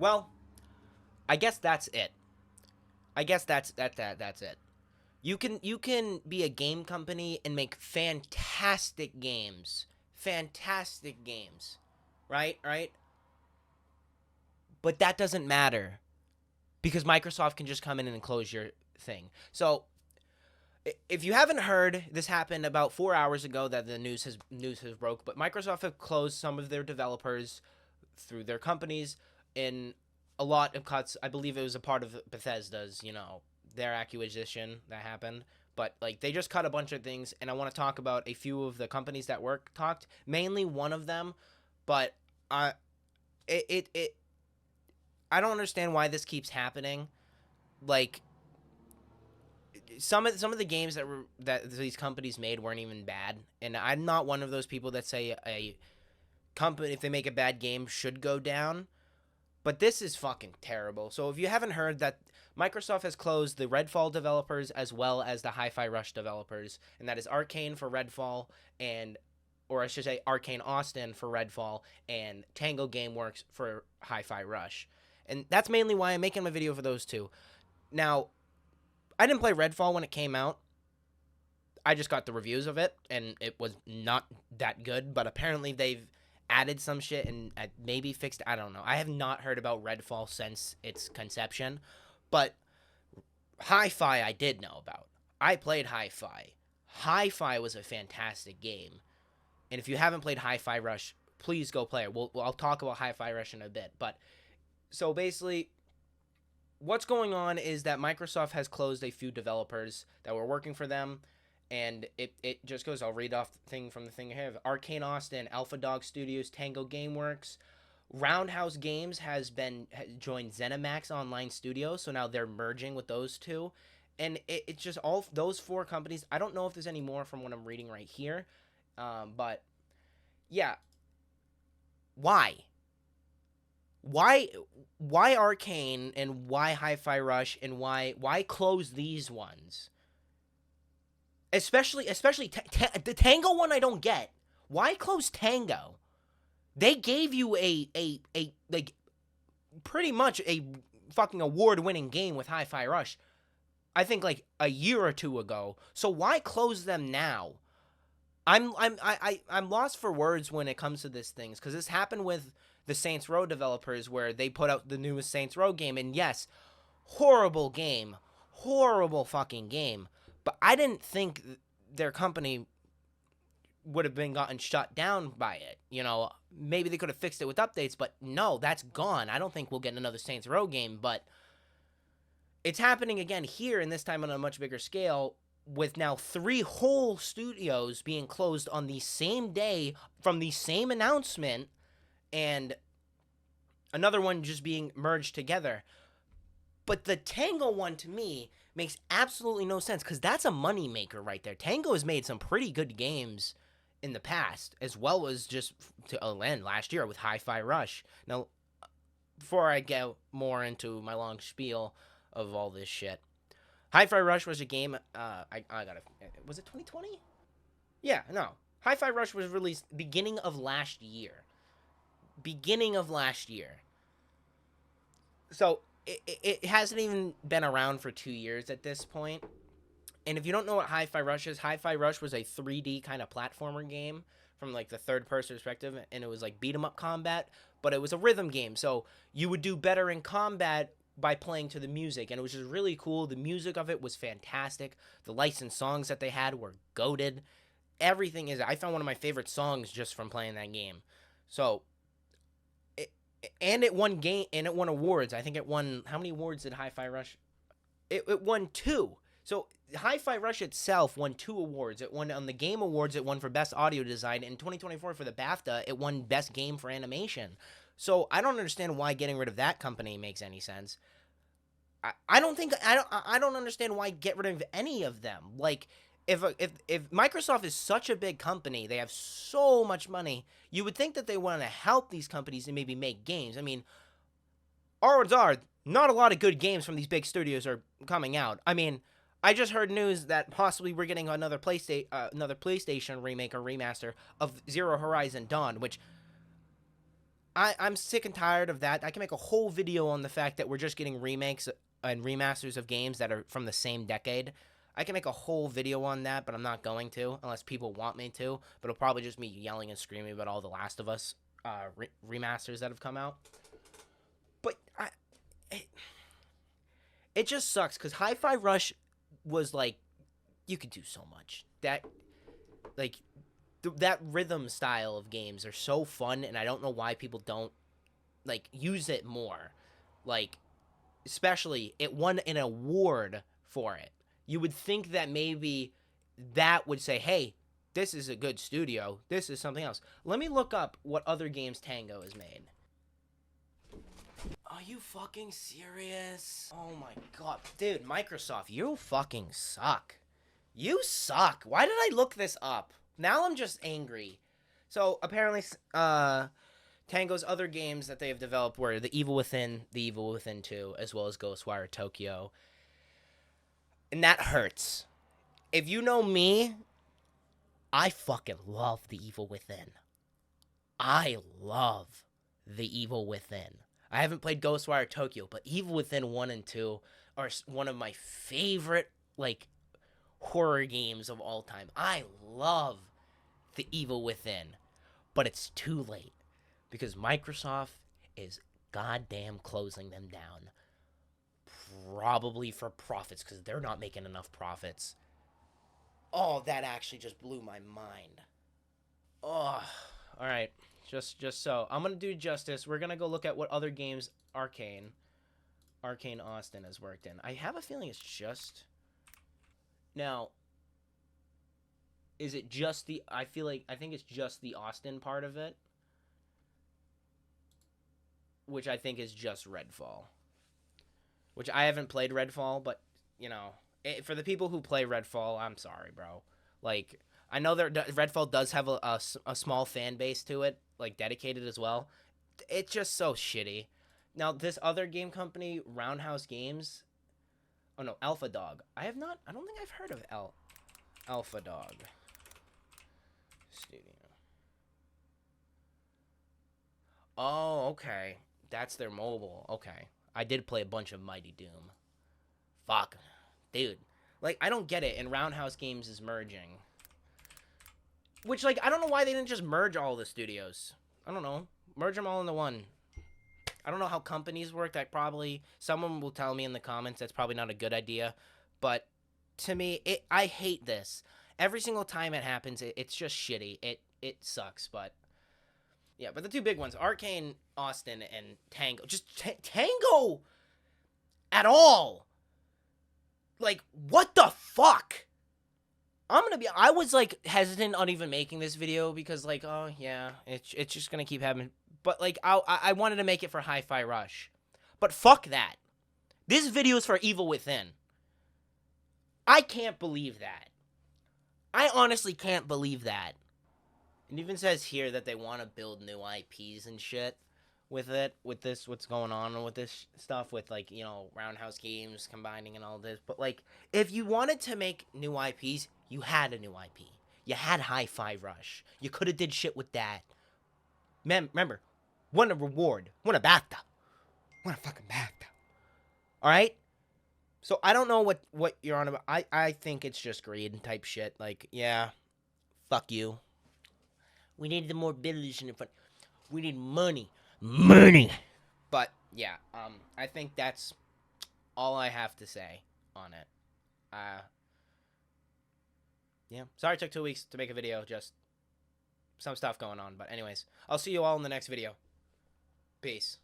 Well, I guess that's it. I guess that's it. You can be a game company and make fantastic games. Fantastic games. Right? Right? But that doesn't matter because Microsoft can just come in and close your thing. So, if you haven't heard, this happened about 4 hours ago that the news has broke, but Microsoft have closed some of their developers through their companies in a lot of cuts. I believe it was a part of Bethesda's, their acquisition that happened. But like they just cut a bunch of things, and I want to talk about a few of the companies that were talked. Mainly one of them, but I it I don't understand why this keeps happening. Like some of the games that these companies made weren't even bad, and I'm not one of those people that say a company, if they make a bad game, should go down. But this is fucking terrible. So if you haven't heard that Microsoft has closed the Redfall developers as well as the Hi-Fi Rush developers, and that is Arcane for Redfall and or I should say Arcane Austin for Redfall and Tango Gameworks for Hi-Fi Rush. And that's mainly why I'm making my video for those two. Now, I didn't play Redfall when it came out. I just got the reviews of it, and it was not that good. But apparently, they've added some shit and maybe fixed. I don't know. I have not heard about Redfall since its conception, but Hi-Fi I did know about. I played Hi-Fi. Hi-Fi was a fantastic game, and if you haven't played Hi-Fi Rush, please go play it. I'll talk about Hi-Fi Rush in a bit. But so basically, what's going on is that Microsoft has closed a few developers that were working for them, and it just goes. I'll read off the thing from the thing here. Arcane Austin, Alpha Dog Studios, Tango Gameworks, Roundhouse Games has joined ZeniMax Online Studios, so now they're merging with those two, and it's just all those four companies. I don't know if there's any more from what I'm reading right here, but yeah, why? why why Arcane and why Hi-Fi Rush and why close these ones? Especially the Tango one I don't get. Why close Tango? They gave you a like pretty much a fucking award-winning game with Hi-Fi Rush. I think like a year or two ago. So why close them now? I'm lost for words when it comes to these things because this happened with the Saints Row developers where they put out the newest Saints Row game, and yes, horrible game, horrible fucking game. But I didn't think their company would have been gotten shut down by it. Maybe they could have fixed it with updates, but no, that's gone. I don't think we'll get another Saints Row game, but it's happening again here, and this time on a much bigger scale, with now 3 whole studios being closed on the same day from the same announcement, and another one just being merged together. But the Tango one, to me, makes absolutely no sense because that's a moneymaker right there. Tango has made some pretty good games in the past, as well as just to end last year with Hi-Fi Rush. Now, before I get more into my long spiel of all this shit, Hi-Fi Rush was a game. I gotta. Was it 2020? Yeah, no. Hi-Fi Rush was released beginning of last year. Beginning of last year. So it hasn't even been around for 2 years at this point. And if you don't know what Hi-Fi Rush is, Hi-Fi Rush was a 3D kind of platformer game from like the third person perspective, and it was like beat 'em up combat, but it was a rhythm game. So you would do better in combat by playing to the music, and it was just really cool. The music of it was fantastic. The licensed songs that they had were goated. Everything is. I found one of my favorite songs just from playing that game. So, it won game and it won awards. I think it won. How many awards did Hi-Fi Rush? It won 2. So Hi-Fi Rush itself won 2 awards. It won on the Game Awards. It won for Best Audio Design. In 2024 for the BAFTA, it won Best Game for Animation. So I don't understand why getting rid of that company makes any sense. I don't understand why get rid of any of them. Like if Microsoft is such a big company, they have so much money, you would think that they want to help these companies and maybe make games. I mean, odds are not a lot of good games from these big studios are coming out. I mean, I just heard news that possibly we're getting another PlayStation remake or remaster of Zero Horizon Dawn, which I'm sick and tired of that. I can make a whole video on the fact that we're just getting remakes and remasters of games that are from the same decade. I can make a whole video on that, but I'm not going to unless people want me to. But it'll probably just me yelling and screaming about all the Last of Us remasters that have come out. But it, it just sucks because Hi-Fi Rush was like, you could do so much. Like that rhythm style of games are so fun, and I don't know why people don't like use it more. Like, especially it won an award for it. You would think that maybe that would say, "Hey, this is a good studio. This is something else." Let me look up what other games Tango has made. Are you fucking serious? Oh my god, dude, Microsoft, you fucking suck. You suck. Why did I look this up? Now I'm just angry. So apparently, Tango's other games that they have developed were The Evil Within, The Evil Within 2, as well as Ghostwire Tokyo. And that hurts. If you know me, I fucking love The Evil Within. I love The Evil Within. I haven't played Ghostwire Tokyo, but Evil Within 1 and 2 are one of my favorite, like, horror games of all time. I love The Evil Within, but it's too late because Microsoft is goddamn closing them down. Probably for profits because they're not making enough profits. Oh, that actually just blew my mind. Oh, all right. Just so I'm gonna do justice. We're gonna go look at what other games Arcane Austin has worked in. I have a feeling it's just now. Is it just the? I think it's just the Austin part of it, which I think is just Redfall. Which I haven't played Redfall, but for the people who play Redfall, I'm sorry, bro. Like, I know that Redfall does have a small fan base to it, like dedicated as well. It's just so shitty. Now this other game company, Roundhouse Games. Oh no, Alpha Dog. I don't think I've heard of Alpha Dog Studio. Oh, okay. That's their mobile. Okay. I did play a bunch of Mighty Doom. Fuck. Dude. Like, I don't get it. And Roundhouse Games is merging. Which, like, I don't know why they didn't just merge all the studios. I don't know. Merge them all into one. I don't know how companies work. Someone will tell me in the comments that's probably not a good idea. But to me, I hate this. Every single time it happens, it's just shitty. It sucks, but yeah. But the two big ones, Arcane Austin and Tango. Just Tango at all. Like, what the fuck? I was like hesitant on even making this video because like, oh yeah, it's just gonna keep happening. But like, I wanted to make it for Hi-Fi Rush, but fuck that. This video is for Evil Within. I can't believe that. I honestly can't believe that. It even says here that they want to build new IPs and shit with it, with this, what's going on with this stuff, with like, Roundhouse Games combining and all this. But like, if you wanted to make new IPs, you had a new IP. You had Hi-Fi Rush. You could have did shit with that. Remember, won a reward, won a BAFTA, won a fucking BAFTA. All right. So I don't know what you're on about. I think it's just greed type shit. Like, yeah, fuck you. We need the more village in the front. We need money. Money. But yeah, I think that's all I have to say on it. Yeah. Sorry it took 2 weeks to make a video. Just some stuff going on. But anyways, I'll see you all in the next video. Peace.